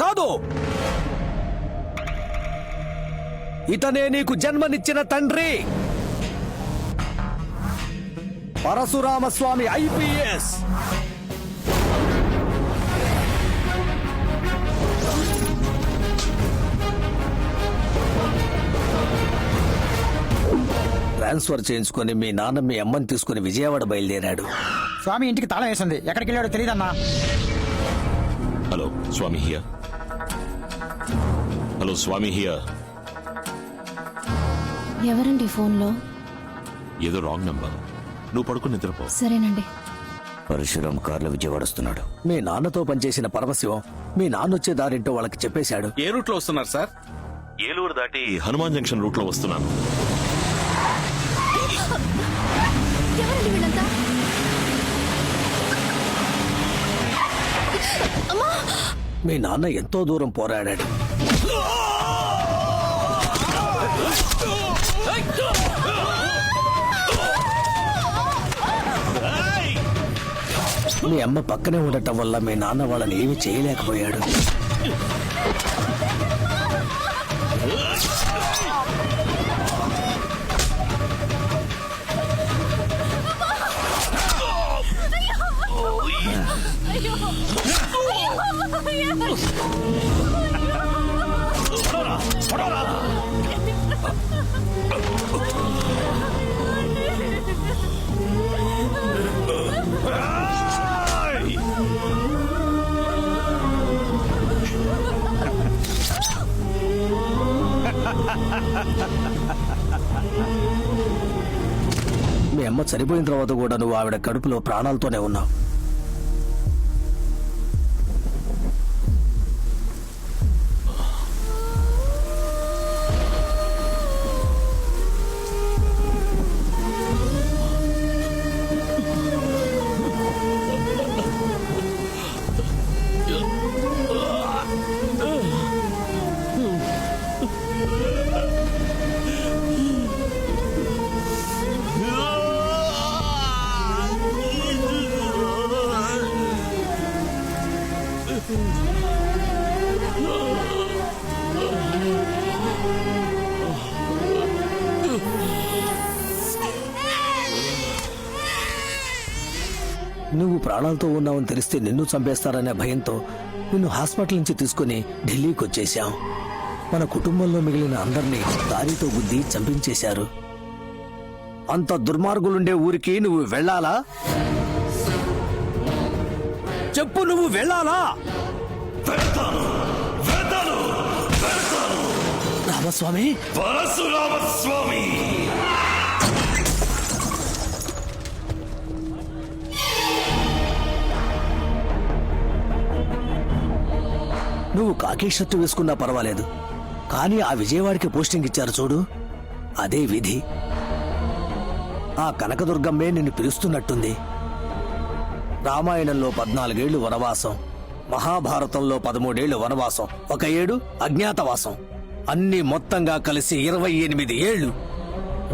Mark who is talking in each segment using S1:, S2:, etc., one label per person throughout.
S1: కాదు. ఇతనే నీకు జన్మనిచ్చిన తండ్రి, పరశురామస్వామి ఐపీఎస్. ట్రాన్స్ఫర్ చేయించుకొని మీ నాన్న మీ అమ్మని తీసుకుని విజయవాడ బయలుదేరాడు.
S2: స్వామి ఇంటికి తాళం వేసింది, ఎక్కడికి వెళ్ళాడో తెలియదన్నా.
S3: Hello Swami here. Hello Swami here.
S4: ఎవరండి ఫోన్లో?
S3: ఏదో రాంగ్ నంబర్. నువ్వు పడుకుని నిద్రపో.
S4: సరేనండి.
S1: పరశురామ్ కార్లో విజయవాడ వస్తున్నాడు. మీ నాన్నతో పనిచేసిన పరమశివం మీ నాన్న వచ్చే దారింటో వాళ్ళకి చెప్పేశాడు.
S5: ఏ రూట్ లో వస్తున్నారు సార్?
S3: ఏలూరు దాటి హనుమాన్ జంక్షన్ రూట్ లో వస్తున్నాను.
S4: ఎవరండి వీళ్ళంతా?
S1: మీ నాన్న ఎంతో దూరం పోరాడాడు. మీ అమ్మ పక్కనే ఉండటం వల్ల మీ నాన్న వాళ్ళని ఏమీ చేయలేకపోయాడు. మీ అమ్మ చనిపోయిన తర్వాత కూడా నువ్వు ఆవిడ కడుపులో ప్రాణాలతోనే ఉన్నావు. నువ్వు ప్రాణాలతో ఉన్నావని తెలిస్తే నిన్ను చంపేస్తారనే భయంతో నిన్ను హాస్పిటల్ నుంచి తీసుకుని ఢిల్లీకి వచ్చేశాం. మన కుటుంబంలో మిగిలిన అందరినీ దారితో గుద్ది చంపించేశారు. అంత దుర్మార్గులుండే ఊరికి నువ్వు వెళ్ళాలా? చెప్పు, నువ్వు వెళ్ళాలా? రామస్వామి,
S3: పరశురామస్వామి.
S1: నువ్వు కాకి షర్టు వేసుకున్నా పర్వాలేదు, కానీ ఆ విజయవాడికి పోస్టింగ్ ఇచ్చారు చూడు, అదే విధి. ఆ కనకదుర్గమ్మే నిన్ను పిలుస్తున్నట్టుంది. రామాయణంలో 14 ఏళ్లు వనవాసం, మహాభారతంలో 13 ఏళ్లు వనవాసం, 1 ఏడు అజ్ఞాతవాసం, అన్ని మొత్తంగా కలిసి 28 ఏళ్లు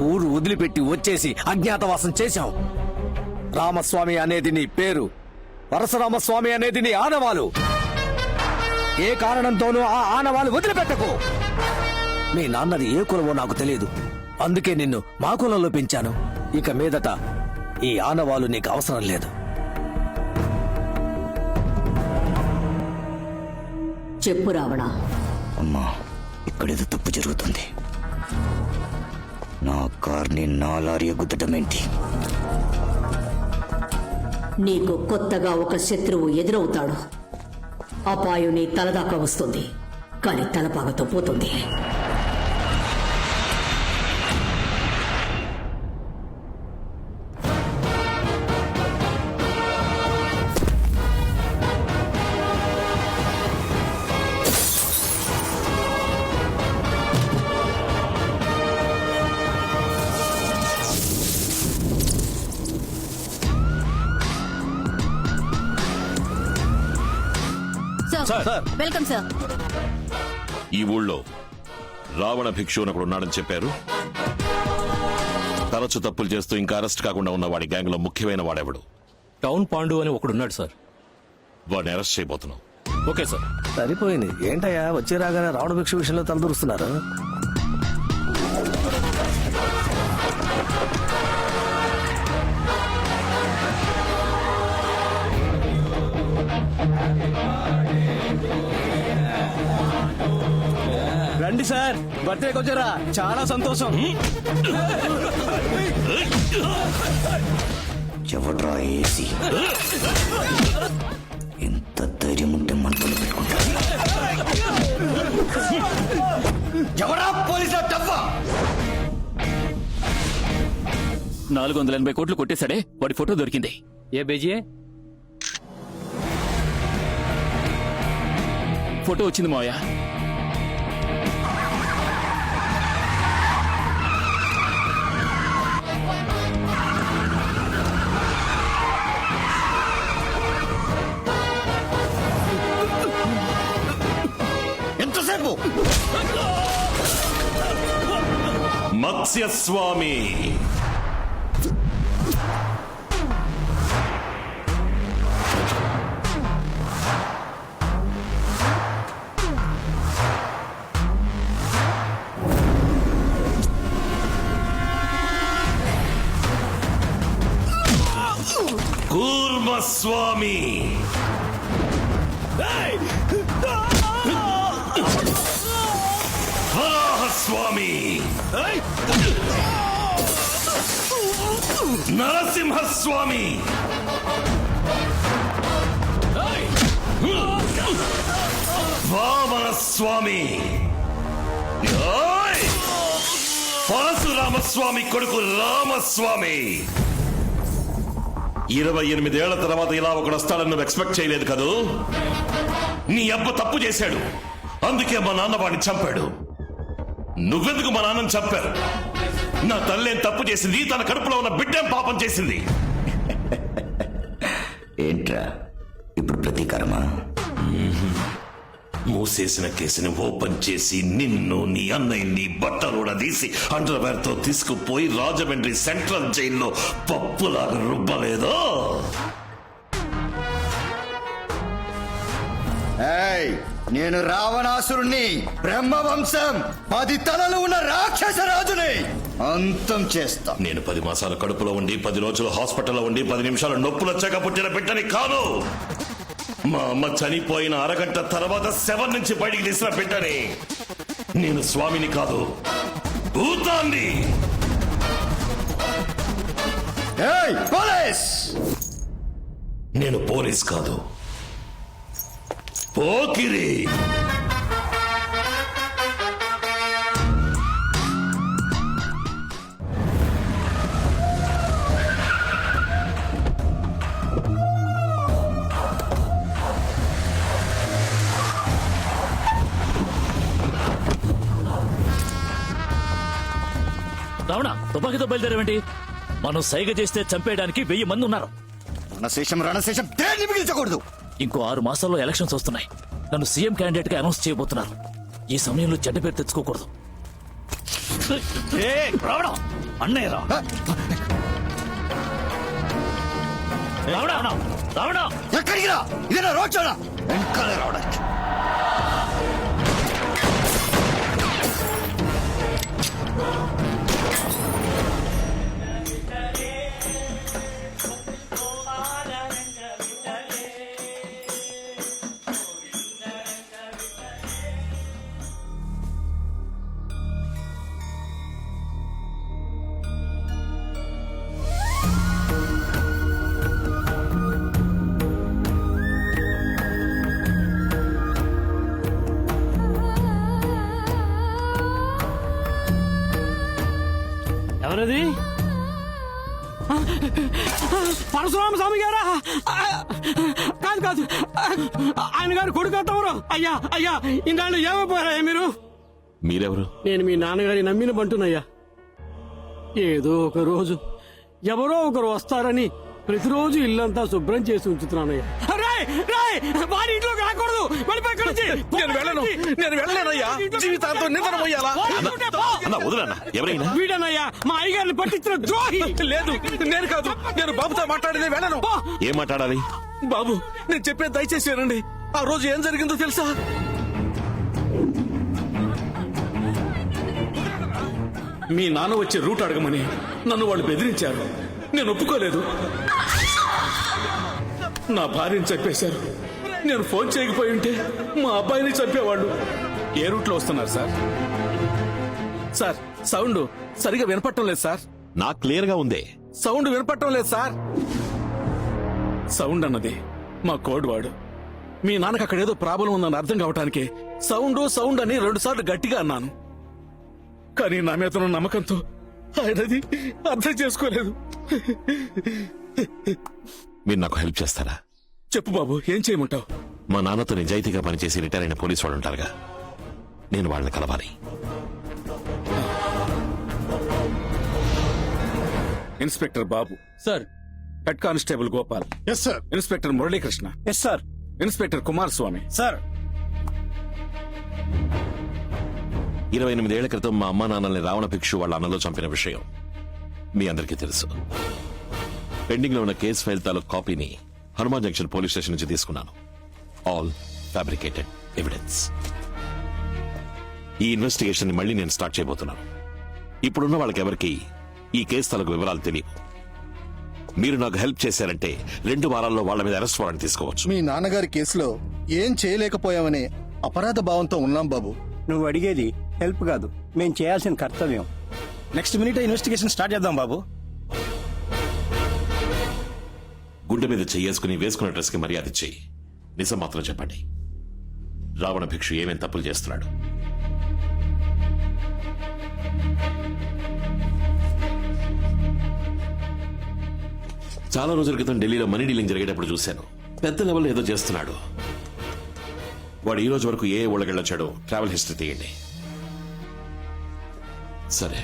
S1: ఊరు వదిలిపెట్టి వచ్చేసి అజ్ఞాతవాసం చేశాం. రామస్వామి అనేది నీ పేరు, పరశురామస్వామి అనేది నీ ఆనవాలు. ఏ కారణంతోనూ ఆ ఆనవాలు వదిలిపెట్టకు. మీ నాన్నది ఏ కులమో నాకు తెలియదు, అందుకే నిన్ను మా కులంలో పెంచాను. ఇక మీదట ఈ ఆనవాలు నీకు అవసరం లేదు.
S6: చెప్పు రావణ.
S7: అమ్మా, ఇక్కడేదో తప్పు జరుగుతుంది. నా కార్ని నా లారీ గుద్దటమేంటి?
S6: నీకు కొత్తగా ఒక శత్రువు ఎదురవుతాడు. అపాయం నీ తలదాకా వస్తుంది, కానీ తలపాగతో పోతుంది.
S4: Welcome sir.
S3: ఈ ఊళ్ళో రావణ భిక్షు అని ఒకడు ఉన్నాడని చెప్పారు. తరచు తప్పులు చేస్తూ ఇంకా అరెస్ట్ కాకుండా ఉన్న వాడి గ్యాంగ్ లో ముఖ్యమైన వాడెవడు?
S8: టౌన్ పాండు అని ఒకడున్నాడు సార్.
S3: వాడిని అరెస్ట్ చేయబోతున్నాం.
S5: Okay sir.
S1: సరిపోయింది. ఏంటయ్యా వచ్చి రాగానే రావణ భిక్ష విషయంలో తలదూరుస్తున్నారు?
S5: రండి సార్, బర్త్డేకి వచ్చారా? చాలా సంతోషం.
S7: ఎవడ్రా ఏసీ? ఎంత ధైర్యం ఉంటే మనసులో పెట్టుకుంటా.
S1: ఎవరా పోలీసుల డబ్బా?
S5: 480 కోట్లు కొట్టేశాడే, వాడి ఫోటో దొరికింది. ఏ బేజీ ఫోటో వచ్చింది మావయ్య.
S1: ఎంతసేపు?
S3: మత్స్యస్వామి కూర్మస్వామి వరాహస్వామి నరసింహస్వామి వామనస్వామి పరశురామస్వామి కొడుకు రామస్వామి. 28 ఏళ్ల తర్వాత ఇలా ఒకడు వస్తాడని నువ్వు ఎక్స్పెక్ట్ చేయలేదు కదూ? నీ అబ్బ తప్పు చేశాడు, అందుకే మా నాన్న వాడిని చంపాడు. నువ్వెందుకు మా నాన్నని చంపారు? నా తల్లేం తప్పు చేసింది, తన కడుపులో ఉన్న బిడ్డేం పాపం చేసింది?
S7: ఏంట్రా ఇప్పుడు ప్రతీకారమా?
S3: మూసేసిన కేసుని ఓపెన్ చేసి నిన్ను, నీ అన్నయ్యని బట్టలు తీసి అండర్వేర్ తో తీసుకుపోయి రాజమండ్రి సెంట్రల్ జైల్లో పప్పులాగా రుబ్బలేదో?
S8: నేను రావణాసురుణ్ణి, బ్రహ్మవంశం 10 తలలు ఉన్న రాక్షస రాజుని అంతం చేస్తా.
S3: నేను 10 మాసాల కడుపులో ఉండి 10 రోజులు హాస్పిటల్లో ఉండి 10 నిమిషాలు నొప్పులు వచ్చాక పుట్టిన బిడ్డని కాదు. మా అమ్మ చనిపోయిన అరగంట తర్వాత శవం నుంచి బయటికి తీసిన బిడ్డని. నేను స్వామిని కాదు, భూతాన్ని.
S8: పోలీస్!
S3: నేను పోలీస్ కాదు, పోకిరి.
S5: రావణ, తుపాకీతో బయలుదేరేవేంటి? మనం సైగ చేస్తే చంపేయడానికి 1000 మంది ఉన్నారు.
S8: రణశేషం దేన్ని మిగిల్చకూడదు.
S5: ఇంకో 6 మాసాల్లో ఎలక్షన్స్ వస్తున్నాయి. నన్ను సీఎం క్యాండిడేట్ గా అనౌన్స్ చేయబోతున్నారు. ఈ సమయంలో చెడ్డ పేరు తెచ్చుకోకూడదు. రావడం అన్నయ్య రా. రావడం
S8: ఎక్కడికి రా? ఇదేనా రోడ్ షోనా? వెనకాలే రావడానికి.
S5: ఎవరది? పరశురామ స్వామి గారా? కాదు కాదు, ఆయన గారు కొడుకు తమరు. అయ్యా అయ్యా, ఇన్నాళ్ళు ఏమైపోయారా మీరు?
S3: మీరెవరు?
S5: నేను మీ నాన్నగారి నమ్మిన బంటునయ్యా. ఏదో ఒక రోజు ఎవరో ఒకరు వస్తారని ప్రతిరోజు ఇల్లంతా శుభ్రం చేసి ఉంచుతున్నానయ్యా. వాడి ఇంట్లోకి రాకూడదు.
S1: నేను వెళ్ళలేనయ్యా. జీవితాంతం నిద్ర పోయాలా?
S3: ఎవరైనా
S5: వీడనయ్యా మా అయ్యగారిని పట్టించిన ద్రోహి.
S1: లేదు, నేను కాదు. నేను బాబుతో మాట్లాడేది. వెళ్ళను.
S3: ఏం మాట్లాడాలి?
S1: బాబు, నేను చెప్పేది దయచేసి వినండి.
S9: ఆ రోజు ఏం జరిగిందో తెలుసా? మీ నాన్న వచ్చే రూట్ అడగమని నన్ను వాళ్ళు బెదిరించారు. నేను ఒప్పుకోలేదు. నా భార్యని చంపేశారు. నేను ఫోన్ చేయకపోయి ఉంటే మా అబ్బాయిని చంపేవాళ్ళు. ఏ రూట్లో వస్తున్నారు సార్? సార్ సౌండ్ సరిగా వినపడటం లేదు సార్.
S3: నాకు క్లియర్ గా ఉంది.
S9: సౌండ్ వినపడటం లేదు సార్. సౌండ్ అన్నది మా కోడ్ వాడు. మీ నాన్నకు అక్కడ ఏదో ప్రాబ్లం ఉందని అర్థం కావటానికి సౌండ్ అని 2 సార్లు గట్టిగా అన్నాను. కానీ నా మీద ఉన్న నమ్మకంతో ఆయనది అర్థం చేసుకోలేదు.
S3: మీరు నాకు హెల్ప్ చేస్తారా?
S9: చెప్పు బాబు, ఏం చేయమంటావు?
S3: మా నాన్నతో నిజాయితీగా పనిచేసి రిటైర్ అయిన పోలీసు వాళ్ళు ఉంటారుగా, నేను వాళ్ళని కలవాలి.
S9: Inspector Babu sir, head constable Gopal
S2: yes sir.
S9: Inspector Muralikrishna
S2: yes sir.
S9: Inspector Kumaraswamy
S2: sir.
S3: 28 ఏళ్ల క్రితం మా అమ్మా నాన్నల్ని రావణ భిక్షు వాళ్ళ అన్నలో చంపిన విషయం మీ అందరికీ తెలుసు. పెండింగ్ లో ఉన్న కేసు ఫైల్ తాలూకు కాపీని హనుమాన్ జంక్షన్ పోలీస్ స్టేషన్ నుంచి తీసుకున్నాను. All fabricated evidence. ఈ ఇన్వెస్టిగేషన్ ని మళ్ళీ నేను స్టార్ట్ చేయబోతున్నాను. ఇప్పుడున్న వాళ్ళకెవరికి ఈ కేసు తాలూకు వివరాలు తెలియవు. మీరు నాకు హెల్ప్ చేశారంటే 2 వారాల్లో వాళ్ళ మీద అరెస్ట్ వారెంట్ తీసుకోవచ్చు.
S10: మీ నాన్నగారి కేసులో ఏం చేయలేకపోయామనే అపరాధ భావంతో ఉన్నాం బాబు.
S2: నువ్వు అడిగేది హెల్ప్ కాదు, మేము చేయాల్సిన కర్తవ్యం. నెక్స్ట్ మినిట్ ఇన్వెస్టిగేషన్ స్టార్ట్ చేద్దాం బాబు.
S3: గుండె మీద చెయ్యేసుకుని వేసుకున్న డ్రెస్ కి మర్యాద ఇచ్చి నిజం మాత్రం చెప్పండి. రావణ భిక్షు ఏమేం తప్పులు చేస్తున్నాడు? చాలా రోజుల క్రితం ఢిల్లీలో మనీ డీలింగ్ జరిగేటప్పుడు చూశాను. పెద్ద లెవెల్ ఏదో చేస్తున్నాడు. వాడు ఈ రోజు వరకు ఏ ఊళ్ళకెళ్ళొచ్చాడో ట్రావెల్ హిస్టరీ తీయండి. సరే,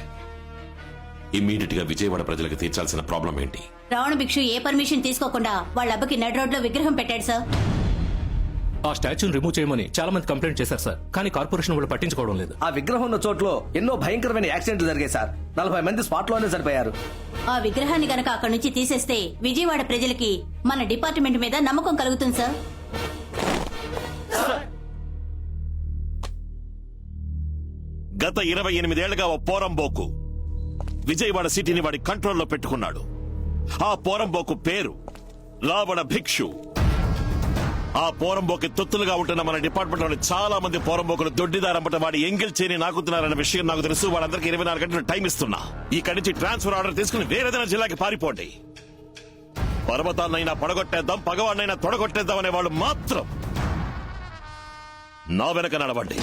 S3: ఇమ్మీడియట్ గా విజయవాడ ప్రజలకు తీర్చాల్సిన ప్రాబ్లం ఏంటి?
S4: రావణ భిక్షు ఏ పర్మిషన్ తీసుకోకుండా వాళ్ళ అబ్బకి నడి రోడ్లో విగ్రహం పెట్టాడు సార్.
S11: ఆ స్టాచ్యూని రిమూవ్ చేయమని చాలా మంది కంప్లైంట్ చేశారు సార్, కానీ కార్పొరేషన్ వాళ్ళు పట్టించుకోవడం లేదు.
S1: ఆ విగ్రహం ఉన్న చోట్లో ఎన్నో భయంకరమైన యాక్సిడెంట్లు జరిగాయి సార్. 40 మంది స్పాట్ లోనే చనిపోయారు.
S4: ఆ విగ్రహాన్ని గనక అక్కడి నుంచి తీసేస్తే విజయవాడ ప్రజలకి మన డిపార్ట్మెంట్ మీద నమ్మకం కలుగుతుంది సార్.
S3: గత 28 ఏళ్లుగా ఓ పోరంబోకు విజయవాడ సిటీని వాడి కంట్రోల్లో పెట్టుకున్నాడు. ఆ పోరంబోకు పేరు రావణ భిక్షు. ఆ పోరంబోకి తొత్తులుగా ఉంటున్న మన డిపార్ట్మెంట్ లోని చాలా మంది పోరంబోకులు దొడ్డిదారంపట వాడి ఎంగిల్ చేయని నాకుతున్నారన్న విషయం నాకు తెలుసు. వాళ్ళందరికీ 24 గంటలు టైం ఇస్తున్నా. ఇక్కడి నుంచి ట్రాన్స్ఫర్ ఆర్డర్ తీసుకుని వేరేదైనా జిల్లాకి పారిపోండి. పర్వతాన్నైనా పడగొట్టేద్దాం, పగవాడినైనా తొడగొట్టేద్దాం అనే వాళ్ళు మాత్రం నా వెనక నడవండి.